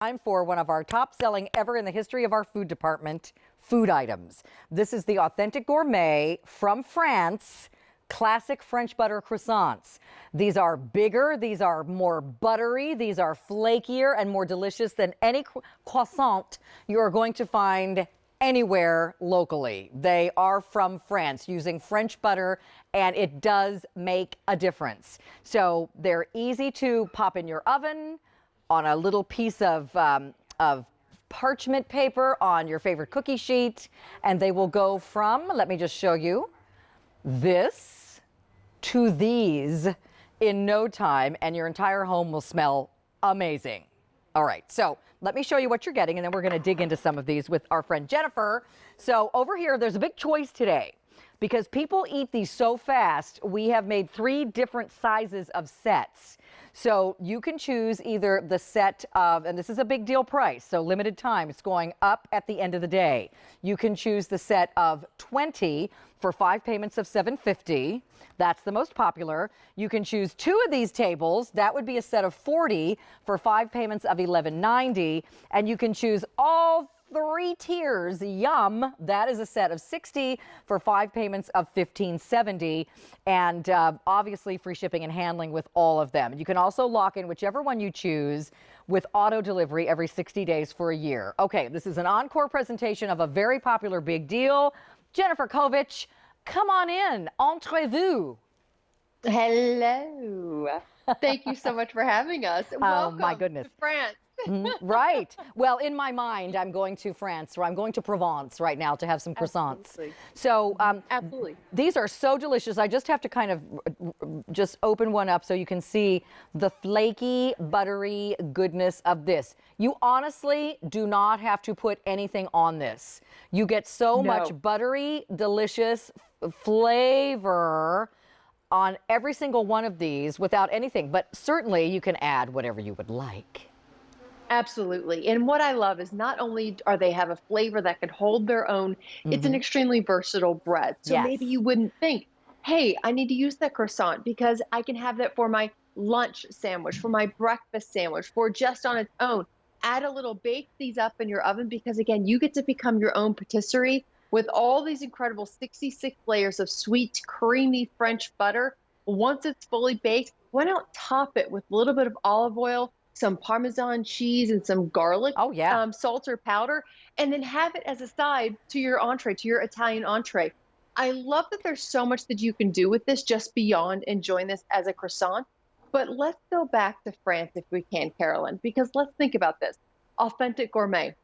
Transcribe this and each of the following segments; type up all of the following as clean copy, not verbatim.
Time for one of our top selling ever in the history of our food department food items. This is the authentic gourmet from France, classic French butter croissants. These are bigger, these are more buttery, these are flakier and more delicious than any croissant you are going to find anywhere locally. They are from France using French butter, and it does make a difference. So they're easy to pop in your oven on a little piece of parchment paper on your favorite cookie sheet, and they will go from, let me just show you, this to these in no time, and your entire home will smell amazing. All right, so let me show you what you're getting, and then we're going to dig into some of these with our friend Jennifer. So over here, there's a big choice today. Because people eat these so fast, we have made 3 different sizes of sets. So you can choose either the set of, and this is a big deal price, so limited time, it's going up at the end of the day. You can choose the set of 20 for 5 payments of $7.50. That's the most popular. You can choose 2 of these tables. That would be a set of 40 for 5 payments of $11.90. And you can choose all 3 tiers. Yum. That is a set of 60 for 5 payments of $15.70, and obviously free shipping and handling with all of them. You can also lock in whichever one you choose with auto delivery every 60 days for a year. Okay, this is an encore presentation of a very popular big deal. Jennifer Kovich, come on in. Entrez-vous. Hello. Thank you so much for having us. Welcome my goodness. to France. Right. Well, in my mind, I'm going to France, or I'm going to Provence right now to have some croissants. Absolutely. So Absolutely. These are so delicious. I just have to kind of just open one up so you can see the flaky, buttery goodness of this. You honestly do not have to put anything on this. You get so much buttery, delicious flavor on every single one of these without anything. But certainly you can add whatever you would like. Absolutely. And what I love is not only are they have a flavor that can hold their own, it's an extremely versatile bread. So maybe you wouldn't think, hey, I need to use that croissant because I can have that for my lunch sandwich, for my breakfast sandwich, for just on its own. Add a little, bake these up in your oven because, again, you get to become your own patisserie with all these incredible 66 layers of sweet, creamy French butter. Once it's fully baked, why not top it with a little bit of olive oil, some Parmesan cheese, and some garlic, salt or powder, and then have it as a side to your entree, to your Italian entree. I love that there's so much that you can do with this just beyond enjoying this as a croissant. But let's go back to France if we can, Carolyn, because let's think about this. Authentic gourmet.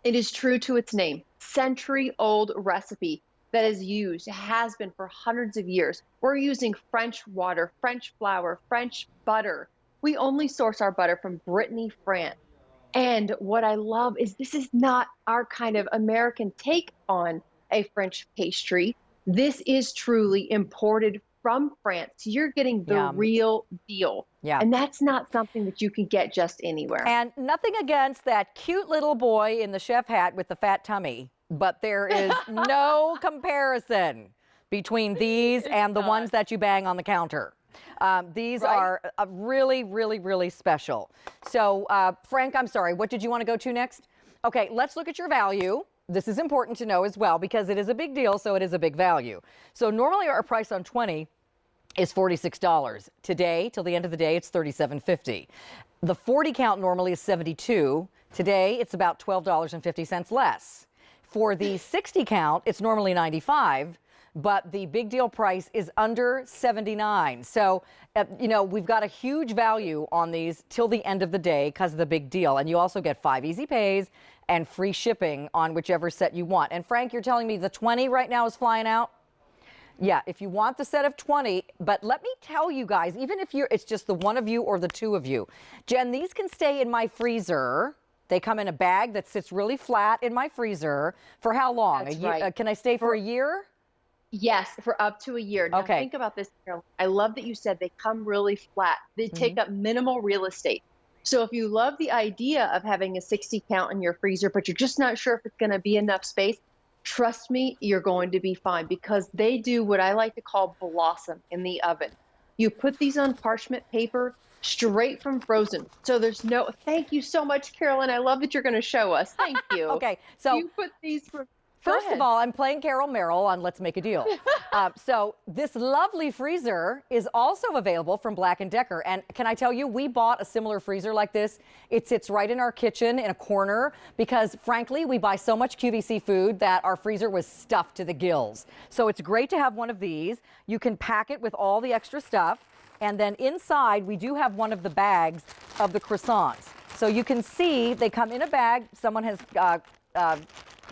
It is true to its name. Century-old recipe that is used, has been for hundreds of years. We're using French water, French flour, French butter. We only source our butter from Brittany, France. And what I love is this is not our kind of American take on a French pastry. This is truly imported from France. You're getting the real deal. Yeah. And that's not something that you can get just anywhere. And nothing against that cute little boy in the chef hat with the fat tummy, but there is no comparison between these and the ones that you bang on the counter. These are really, really, really special. So, Frank, I'm sorry, what did you want to go to next? Okay, let's look at your value. This is important to know as well because it is a big deal, so it is a big value. So normally our price on 20 is $46. Today, till the end of the day, it's $37.50. The 40 count normally is $72. Today, it's about $12.50 less. For the 60 count, it's normally $95. But the big deal price is under $79. So, you know, we've got a huge value on these till the end of the day because of the big deal. And you also get 5 easy pays and free shipping on whichever set you want. And Frank, you're telling me the 20 right now is flying out? Yeah, if you want the set of 20, but let me tell you guys, even if it's just the one of you or the 2 of you, Jen, these can stay in my freezer. They come in a bag that sits really flat in my freezer. For how long? That's right. Can I stay for a year? Yes, for up to a year. Now think about this, Carol. I love that you said they come really flat. They take up minimal real estate. So if you love the idea of having a 60 count in your freezer, but you're just not sure if it's going to be enough space, trust me, you're going to be fine because they do what I like to call blossom in the oven. You put these on parchment paper, straight from frozen. So there's no, thank you so much, Carolyn. I love that you're going to show us. Thank you. Okay, so you put these for. First of all, I'm playing Carol Merrill on Let's Make a Deal. So this lovely freezer is also available from Black & Decker. And can I tell you, we bought a similar freezer like this. It sits right in our kitchen in a corner because, frankly, we buy so much QVC food that our freezer was stuffed to the gills. So it's great to have one of these. You can pack it with all the extra stuff. And then inside, we do have one of the bags of the croissants. So you can see they come in a bag. Someone has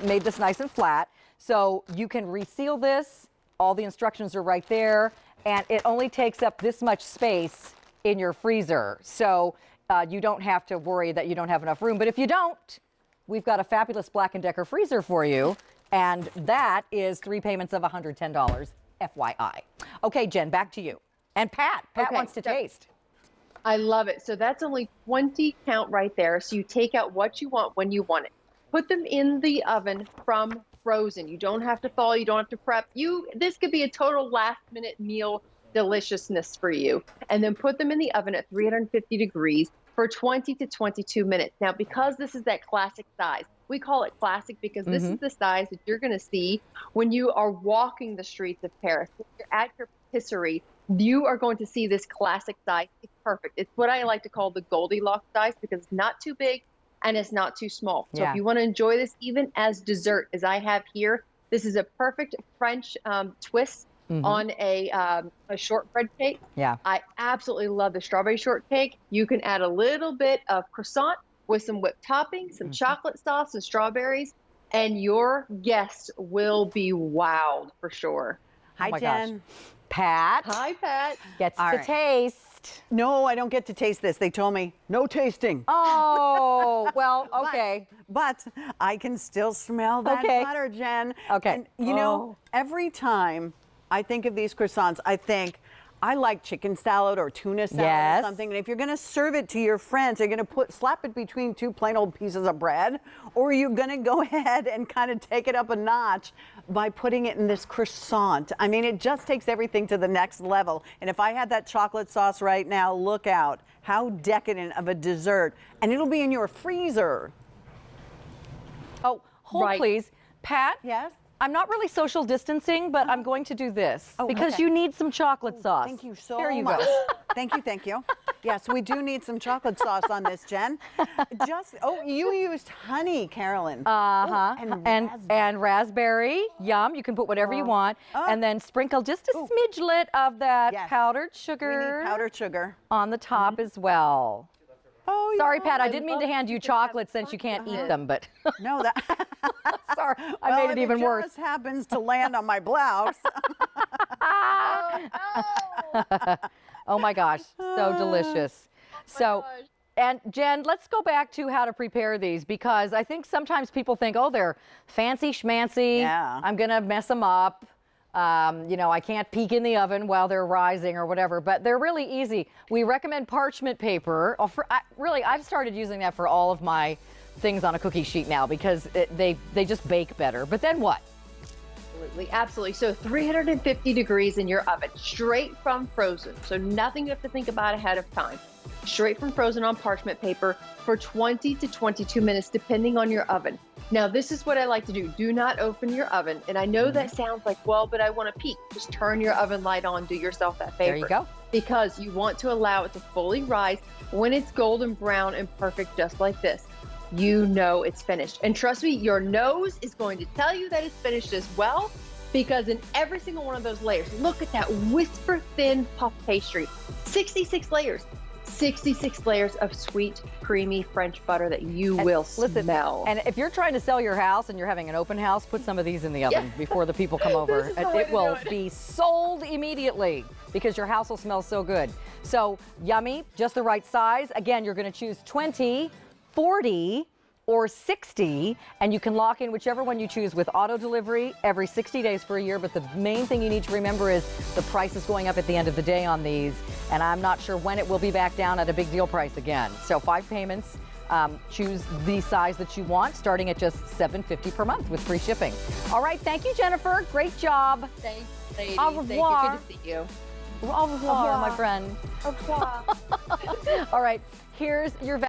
made this nice and flat, so you can reseal this. All the instructions are right there, and it only takes up this much space in your freezer, so you don't have to worry that you don't have enough room. But if you don't, we've got a fabulous Black & Decker freezer for you, and that is 3 payments of $110, FYI. Okay, Jen, back to you. And Pat wants to taste. I love it. So that's only 20 count right there. So you take out what you want when you want it. Put them in the oven from frozen. You don't have to thaw, you don't have to prep. This could be a total last-minute meal deliciousness for you. And then put them in the oven at 350 degrees for 20 to 22 minutes. Now, because this is that classic size, we call it classic because this is the size that you're going to see when you are walking the streets of Paris. When you're at your patisserie, you are going to see this classic size. It's perfect. It's what I like to call the Goldilocks size because it's not too big and it's not too small. So if you want to enjoy this even as dessert, as I have here, this is a perfect French twist on a shortbread cake. Yeah, I absolutely love the strawberry shortcake. You can add a little bit of croissant with some whipped topping, some chocolate sauce and strawberries, and your guests will be wowed for sure. Hi, Jen. Pat. Hi, Pat. Gets to taste. No, I don't get to taste this. They told me no tasting. Oh, well, okay. But I can still smell that butter, Jen. Okay. And you know, every time I think of these croissants, I think, I like chicken salad or tuna salad or something. And if you're going to serve it to your friends, you're going to slap it between 2 plain old pieces of bread, or you're going to go ahead and kind of take it up a notch by putting it in this croissant. I mean, it just takes everything to the next level. And if I had that chocolate sauce right now, look out. How decadent of a dessert. And it'll be in your freezer. Oh, hold please. Pat? Yes? I'm not really social distancing, but I'm going to do this because you need some chocolate sauce. Thank you so much. There you go. go. Thank you. Yes, we do need some chocolate sauce on this, Jen. You used honey, Carolyn. And raspberry. Yum. You can put whatever you want. And then sprinkle just a smidgelet of that powdered sugar. We need powdered sugar. On the top as well. Oh, sorry, Pat, I didn't mean to hand you chocolate since you can't eat them, but no, that. Sorry, I made it even worse. It just happens to land on my blouse. Oh my gosh, so delicious. And Jen, let's go back to how to prepare these because I think sometimes people think, oh, they're fancy schmancy. Yeah. I'm gonna mess them up. You know, I can't peek in the oven while they're rising or whatever, but they're really easy. We recommend parchment paper. I've started using that for all of my things on a cookie sheet now because they just bake better. But then what? Absolutely. So 350 degrees in your oven, straight from frozen. So nothing you have to think about ahead of time. Straight from frozen on parchment paper for 20 to 22 minutes, depending on your oven. Now, this is what I like to do. Do not open your oven. And I know that sounds like, well, but I want to peek. Just turn your oven light on. Do yourself that favor. There you go. Because you want to allow it to fully rise. When it's golden brown and perfect, just like this, you know it's finished. And trust me, your nose is going to tell you that it's finished as well. Because in every single one of those layers, look at that whisper thin puff pastry. 66 layers. 66 layers of sweet, creamy French butter that you will smell. And if you're trying to sell your house and you're having an open house, put some of these in the oven before the people come over. It will be sold immediately because your house will smell so good. So yummy, just the right size. Again, you're going to choose 20, 40, or 60, and you can lock in whichever one you choose with auto delivery every 60 days for a year. But the main thing you need to remember is the price is going up at the end of the day on these, and I'm not sure when it will be back down at a big deal price again. So 5 payments, choose the size that you want, starting at just $7.50 per month with free shipping. All right, thank you, Jennifer. Great job. Thanks, ladies. Au revoir. Thank you. Good to see you. Au revoir, my friend. Au revoir. All right, here's your